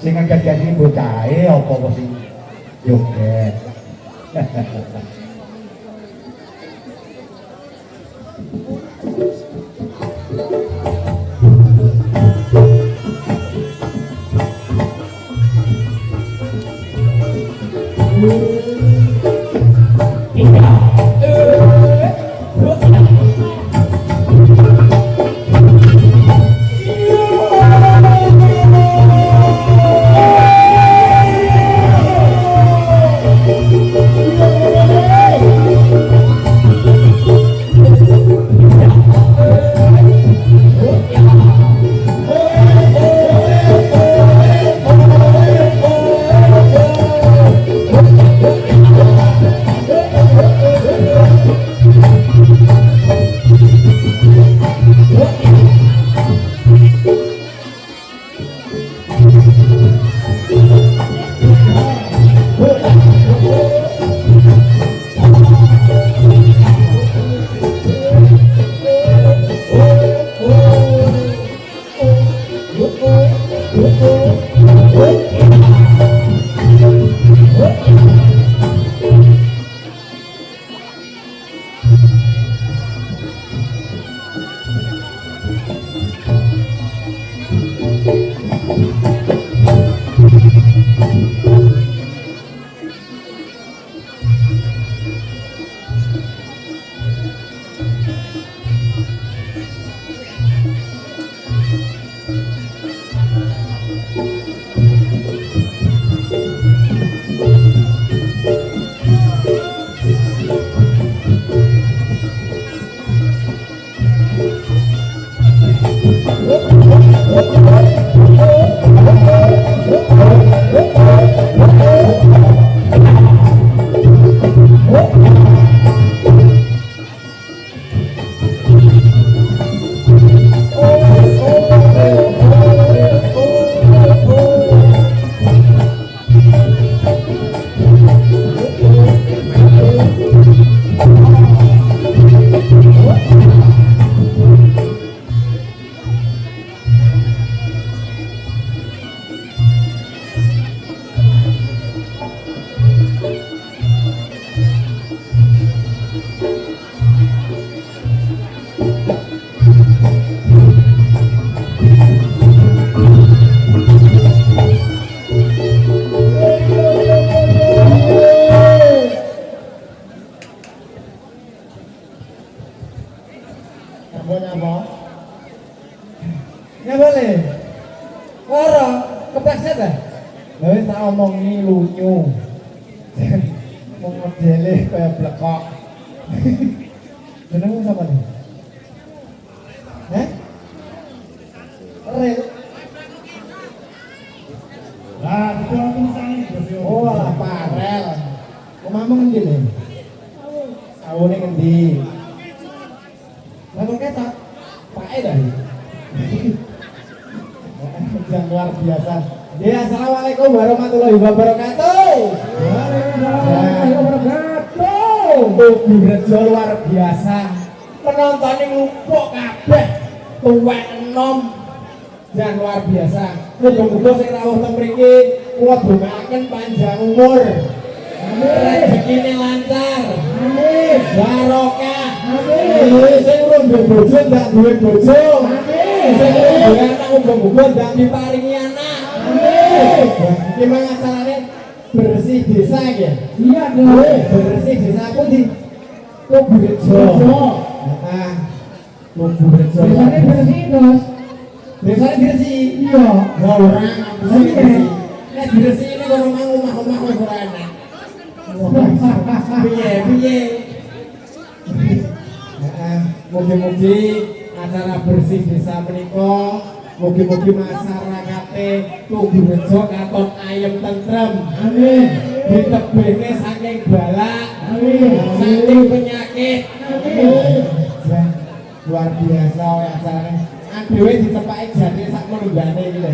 sing ngegeni bocahe apa sing joget. Muga-muga sing rawuh teng mriki kula dongaaken panjang umur. Amin. Rezekine lancar. Amin. Barokah. Amin. Sing urung duwe bojo ndak duwe bojo. Amin. Sing urung duwe anak muga-muga ndak diparingi anak. Amin. Iki mang acarane bersih desa iki. Iya, bersih desa pundi? Kuburejo. Heeh. Kuburejo. Desane bersih, Bos. Desane bersih. Iya. Ora bersih. Nek bersih ini kok omah-omah wis ora enak. Piye? Heeh, mugi-mugi acara bersih desa menika mugi-mugi masyarakate Kuburejo katon ayem tentrem. Amin. Ditebenge saking balak. Amin. Saking penyakit. Amin. Luar biasa acarane. Dhewe ditepaki jane sak menunggane iki lho.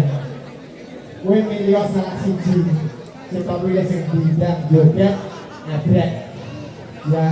Kowe milih salah siji. Sing pilih sing bidang joget adrek. Ya.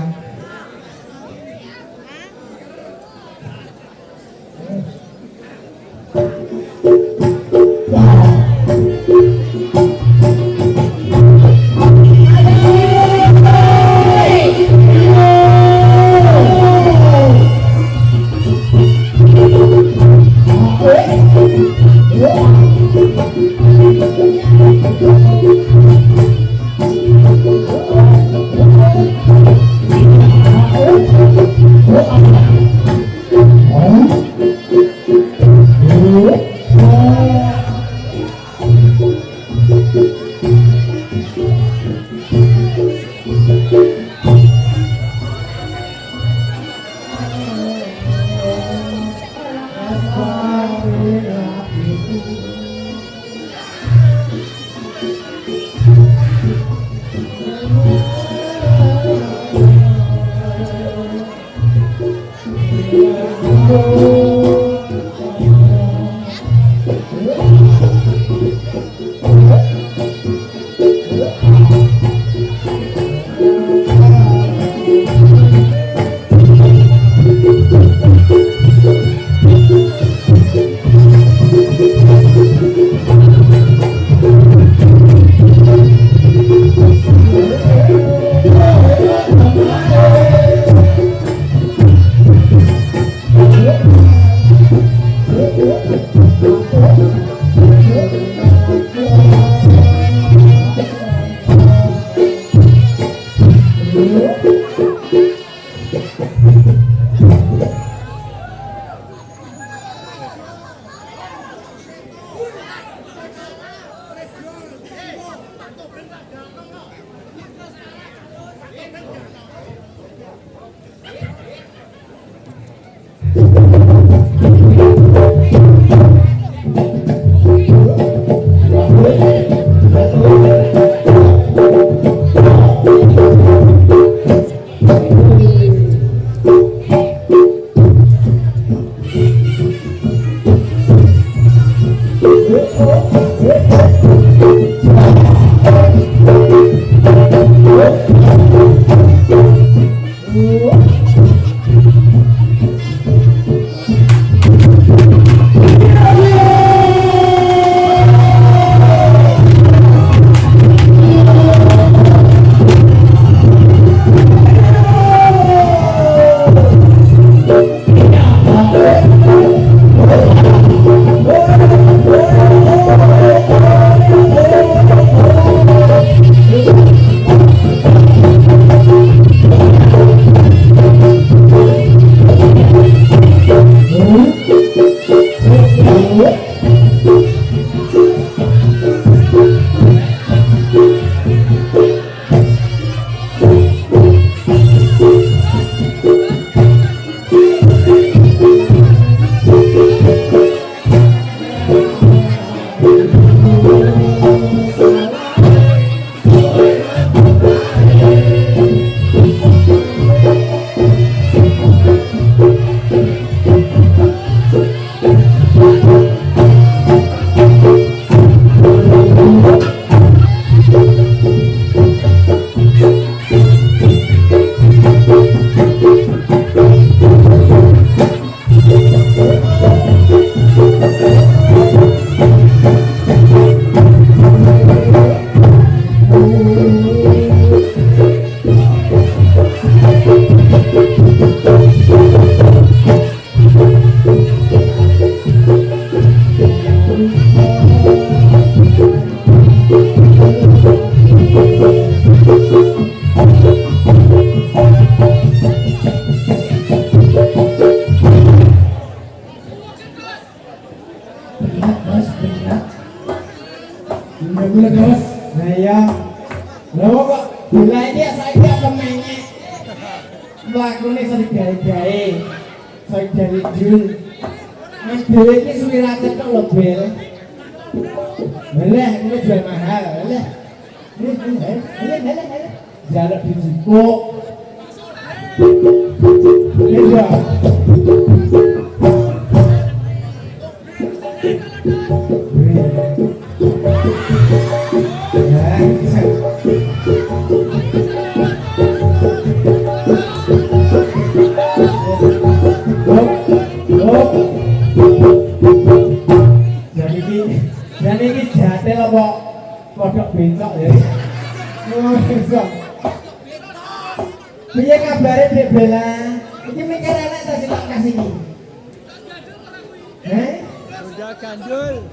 Udah gandul.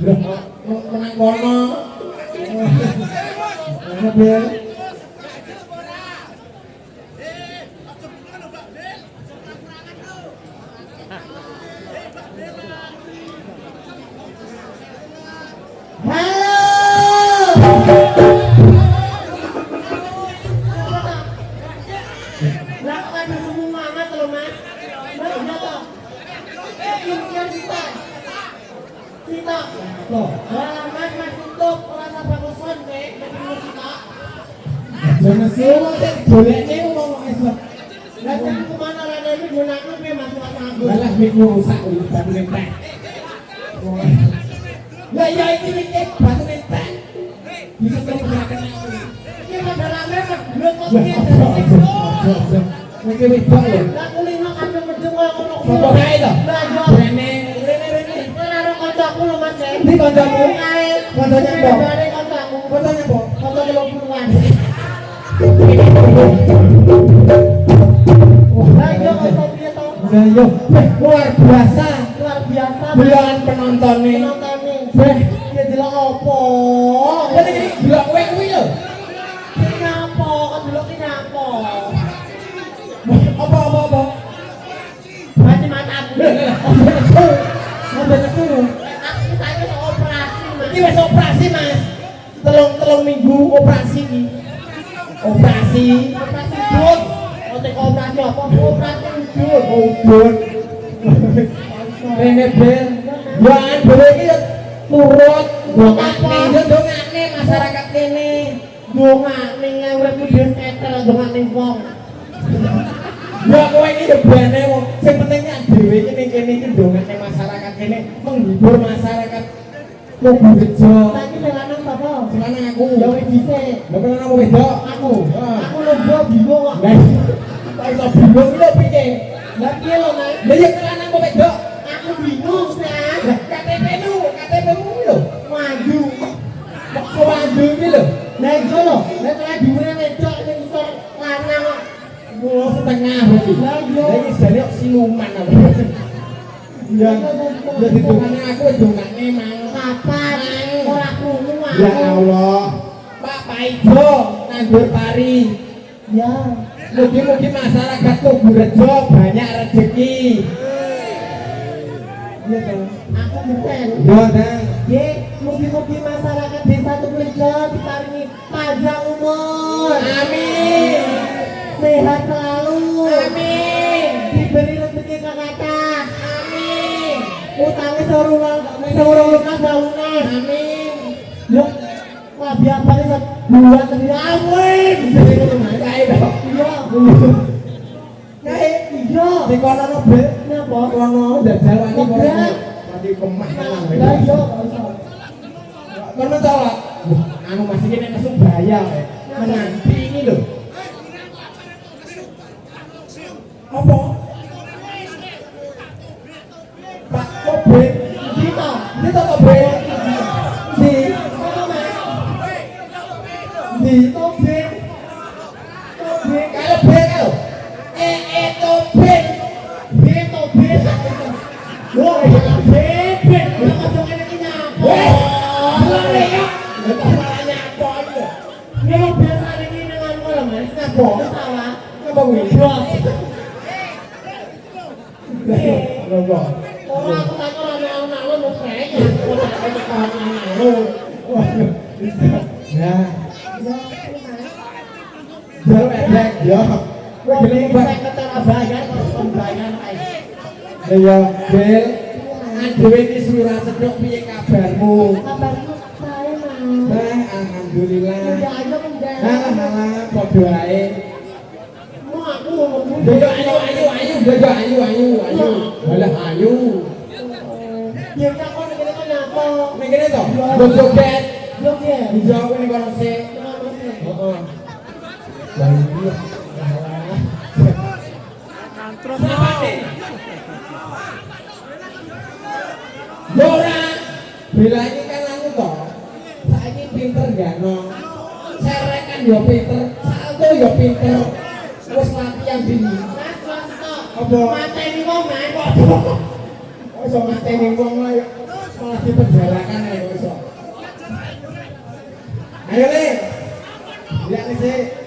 Menang kono. Mana Bel? Jangan suruh bolehnya ngomong esok. Lah jangan kemana lagi ini gunakan dia masuk aku. Lah mikmu rusak lu batu nentek. Lah ya ini mikir batu nentek. Bisa terus gerakan aku. Ini pada rame kok blok kok gitu. Mikir wedok lho. Lah kulino kandung medung kok ngono. Sopo kae to? Lah yo. Rene. Karo kancaku lho Mas. Ndi kancamu? Kancane kok. Kancane kok. Kancane 30-an. Luar biasa belahan penontonnya ya jelas apa jadi ini belak kowe kuwi lho kenapa kan belak kenapa apa macam-macam aku saya operasi Mas ini wis operasi Mas telung minggu operasi iki operasi udut otek operasi apa operasi udut rene bel jangan boleh iki turut dongane masyarakat kene dongane uripku dhewe setel dongane wong ya kowe iki debane wong sing penting dhewe iki ning kene iki dongane masyarakat kene menghibur masyarakat Purworejo. Saiki sing lanang sapa? Sing lanang aku. Ya wis dhisik. Lha kok ana wedok? Aku. Aku lho bingung kok. Lah kok iso bingung lho piye? Lah piye lho Mas? Lah ya lanang kok wedok? Aku bingung, Mas. Lah KTP-mu lho. Maju. Kok maju iki lho? Lah iso lho. Lah kaya dhuwure wedok sing iso lanang kok. Wah, setengah berarti. Lah iya. Lah iki jane siluman apa? Ya. Ya ditungane aku dongane mang. Kapan ora krungu aku. Ya Allah. Pak Paijo nganggur pari. Ya. Mugi-mugi masyarakat Purworejo banyak rezeki. Iya toh. Aku bukan. Ya, Nang. Nggih, mugi-mugi masyarakat Desa Purworejo diparingi panjang umur. Amin. Sehat selalu. Amin. Diberi rezeki kakak. Amin. Utangnya seorang lunas lunas. Amin. Yuk, wah biasa nih buat sendiri. Amin. Kayak dong. Iya. Kayak iya. Di kono no be. Napa? Kono jajal wani kono. Nanti kemah nang. Lah iya. Kono tau lah. Anu masih kene masuk bahaya. Menanti ini loh. Apa? Pak Kobe Dito Kobe di Kobe kalau bel Tobe Tobe wah ya bebek udah masuk ini nyapa boleh ya malah nyapa itu ya biasa ini dengan kolam mas nyapa salah nyapa gue bros orang aku tak orang alun-alun mau kayaknya orang aku tak alun-alun wah ya jalan edek ya wajib saya ketara bayar pembayaran aja ya bel aduh ini surah sedok piye kabarmu kabarmu saya mas alhamdulillah udah aja udah alah podo ae mau aku ayo alah ayo dia kok ngene kok nyapa ngene to joget joget dijawab ning kono sik heeh lah iki terus apa Dora bila ini kan anu toh saiki pinter gak no cerek kan yo pinter saldo yo pinter wis latihan dini apa mateni wong mas kok iso mateni wong lah malah dipenjarakan ya besok. Ayo Le, lihat nih sih.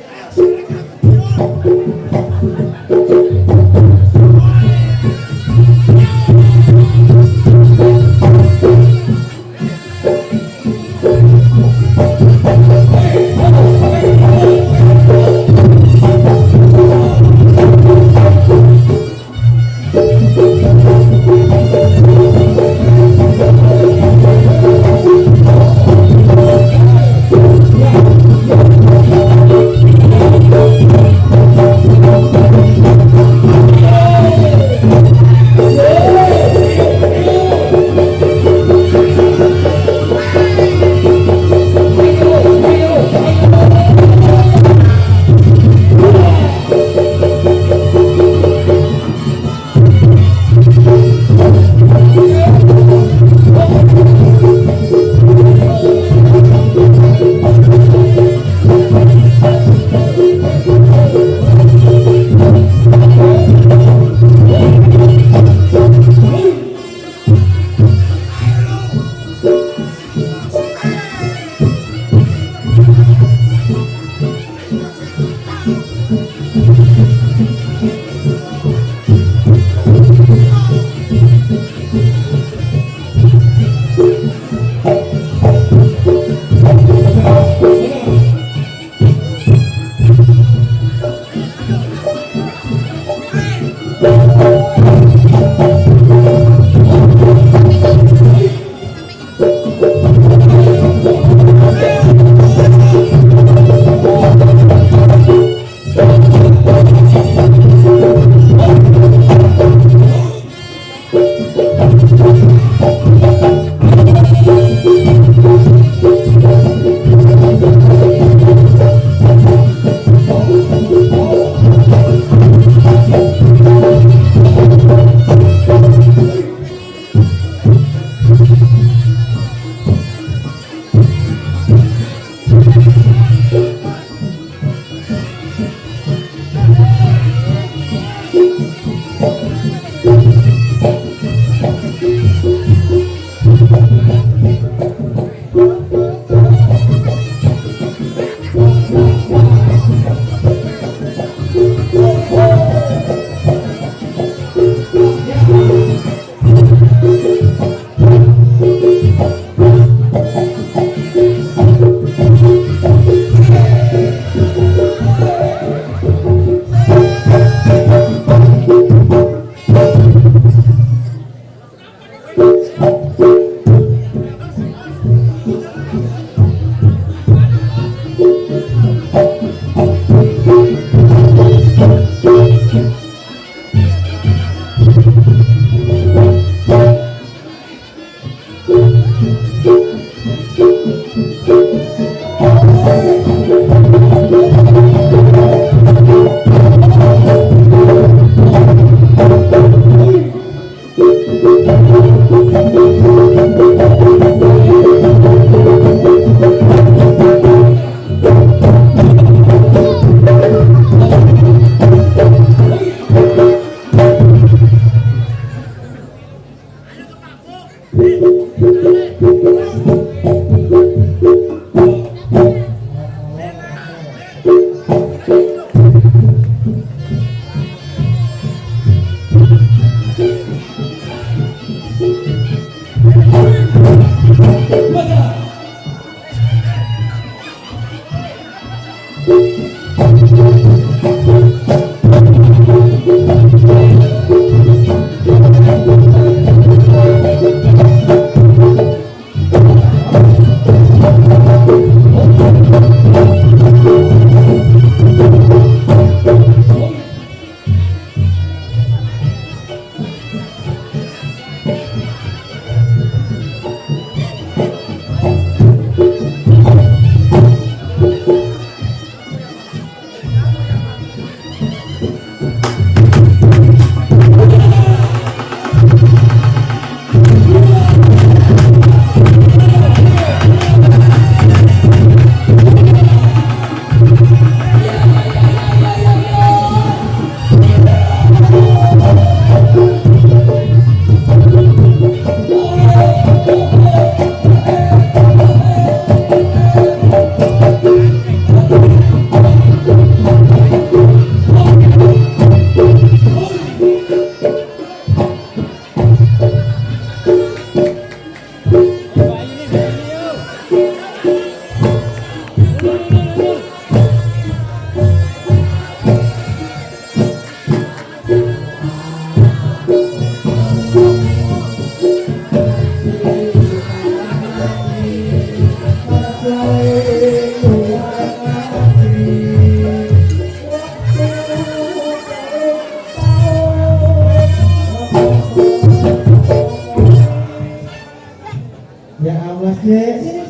Ya Allah, Dek. Sini.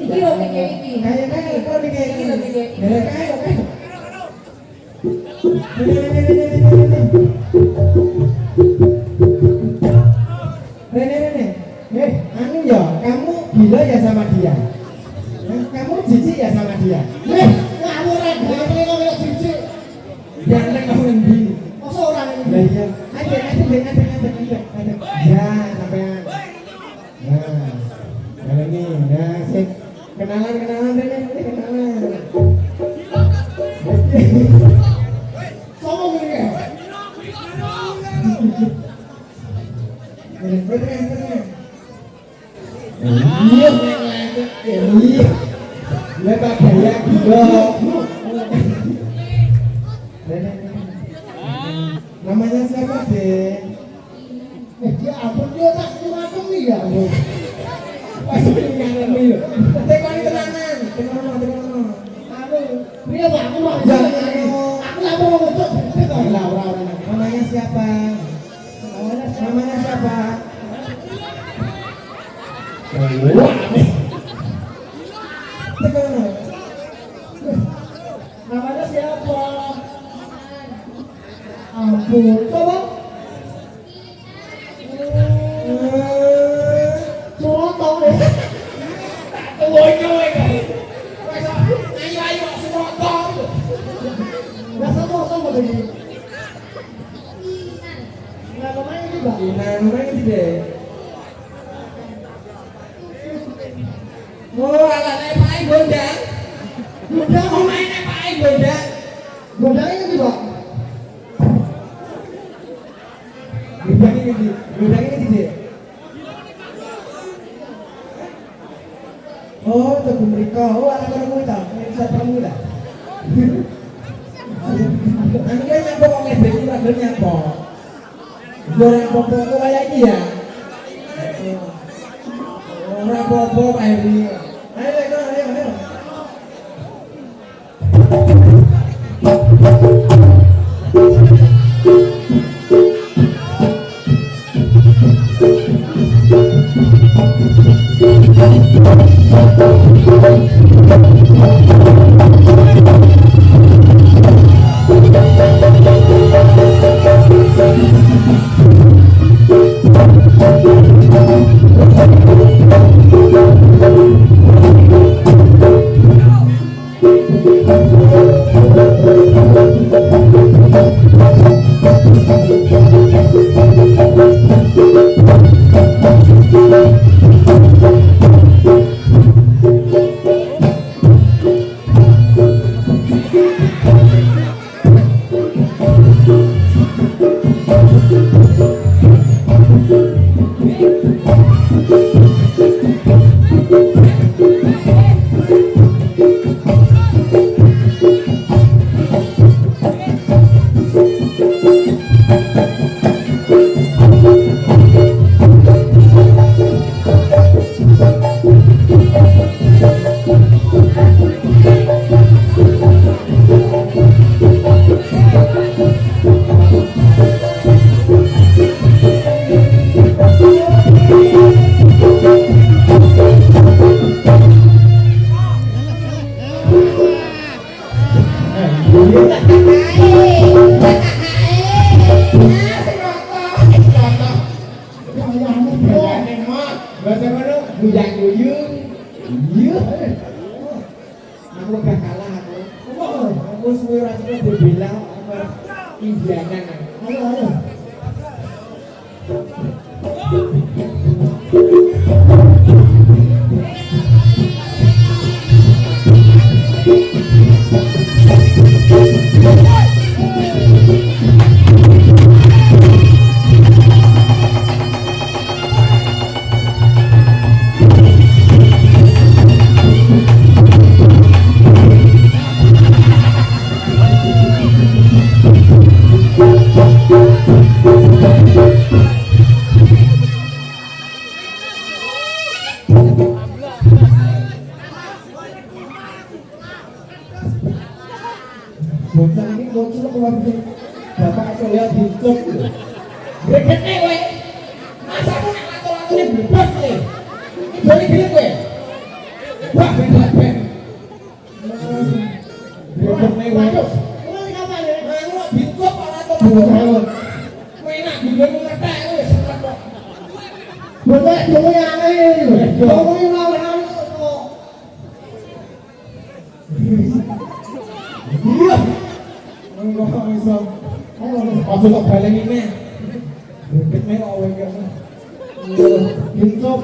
Iki lho kayak iki. Kayak kok nih kayak Iki lho kayak iki. Ya kayak. Rene. Anu ya, kamu gila ya sama dia. Kamu jijik ya sama dia. Ngawur ae, kok jijik. Ganteng kamu nanti. Masa orang ini? Lah iya. Ada. Ya, sampean. Nah. Kalau ini, nah, sip. Kenalan Rene, kenalan. Sopo ngene? Rene. Iya. Lepas gaya gila. Namanya siapa, Dek? Dia ampun dia tak semacam nih ya. Pasti peninggalan nih. Tekoni tenanan. Tekono. Anu, dia tak aku mau Jangan jalan. anu. Aku lah mau ngocok. Orang. Namanya siapa? Wah, nih. Tekono. Namanya siapa? Ampun, coba. Contoh deh. Woi. Ayo semotong. Biasa sama tadi. Nah, namanya juga. Namanya gitu deh. Oh, alatnya Pak Gondang. Mau mainnya Pak Gondang. Godangnya juga. Gondangnya gede. Oh, tebu mereka. Oh, anak kamu itu. Bisa kamu lah. Anu kan nyampe kok ngedek itu ragil nyampe. Goreng popo kok kayak ini ya. Orang popo kayak ini. Ayo. Bocah ini bocah keluarga bapak itu lihat hidup gede kowe masa aku nak lato-latone bebas kowe Jadi gini gue. Wah, beda ben. Waduh, mulai kapan ya? Anu bingkop ora to. Kowe nak gue ngetek wis kok. Boleh dulu ya ini. Dulu yang lawan kok. Iya. Enggak bisa. Apa kok baleni meh? Bukit meh kok wae kan. Bingkop.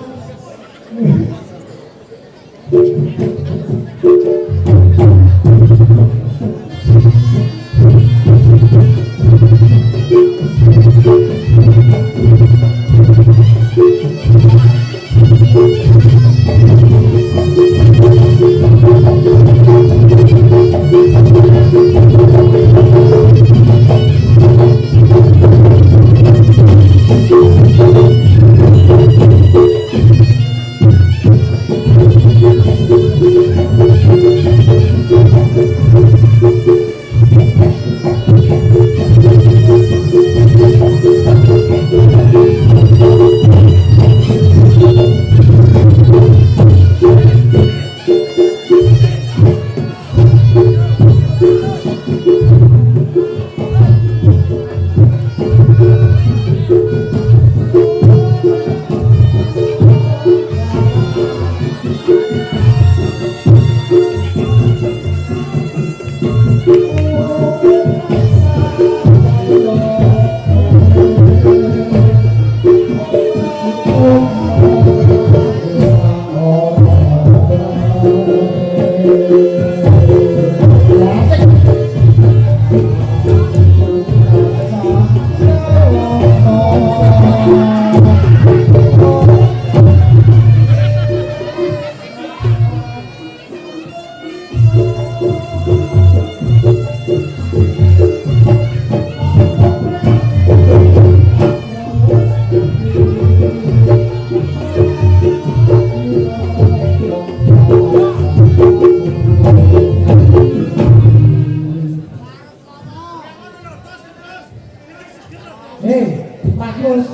Bagus.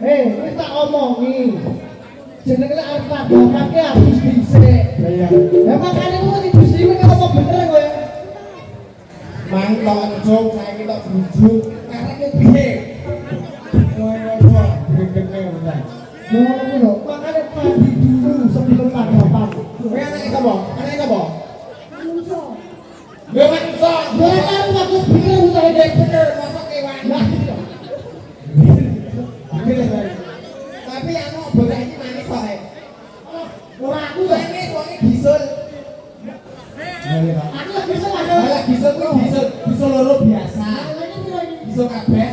Wis tak omongi. Jenenge lek arep padaman ki harus dhisik. Iya. Lah makane kok dibisi kowe ngomong bener kowe. Mantan jong saiki tak bujuk. Karene piye? Kowe gregene udah. Yo ngono lho, makane mandi dulu sebelum padaman. Kowe anak sapa? Anak sapa? Manungsa. Yo manungsa. Kowe kan bagus bener utahe dek Bener masa kewan. Lah iya. Tapi anu boleh iki manis kok. Ora aku ya. Ini wong bisul. Aku lagi bisa ada. Malah bisul kuwi bisul loro biasa. Bisul kabeh.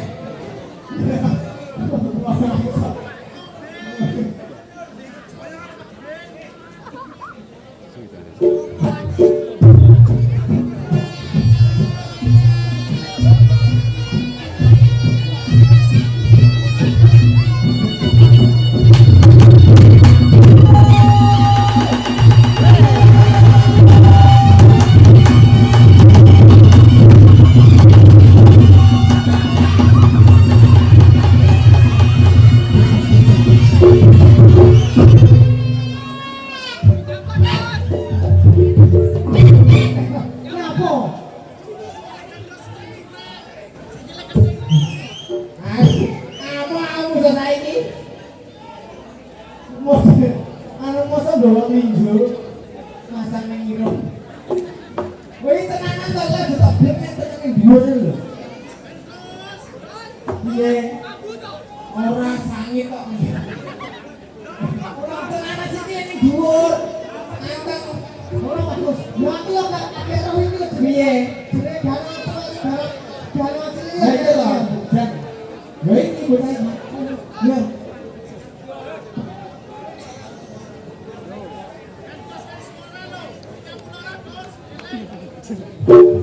Anu masa dolok minggu masa nengiro. Woi tenanan to lah tetep blek tenan ning dhuwur lho. Piye? Ora sangi kok. Ora tenanan sithik ning dhuwur. Anteng ora bagus. Yo aku yo gak kakek roh iki lho. Piye? Jenenge dalan cilik. Lah iki lho. Yo iki bocah iki. Yo. Thank you.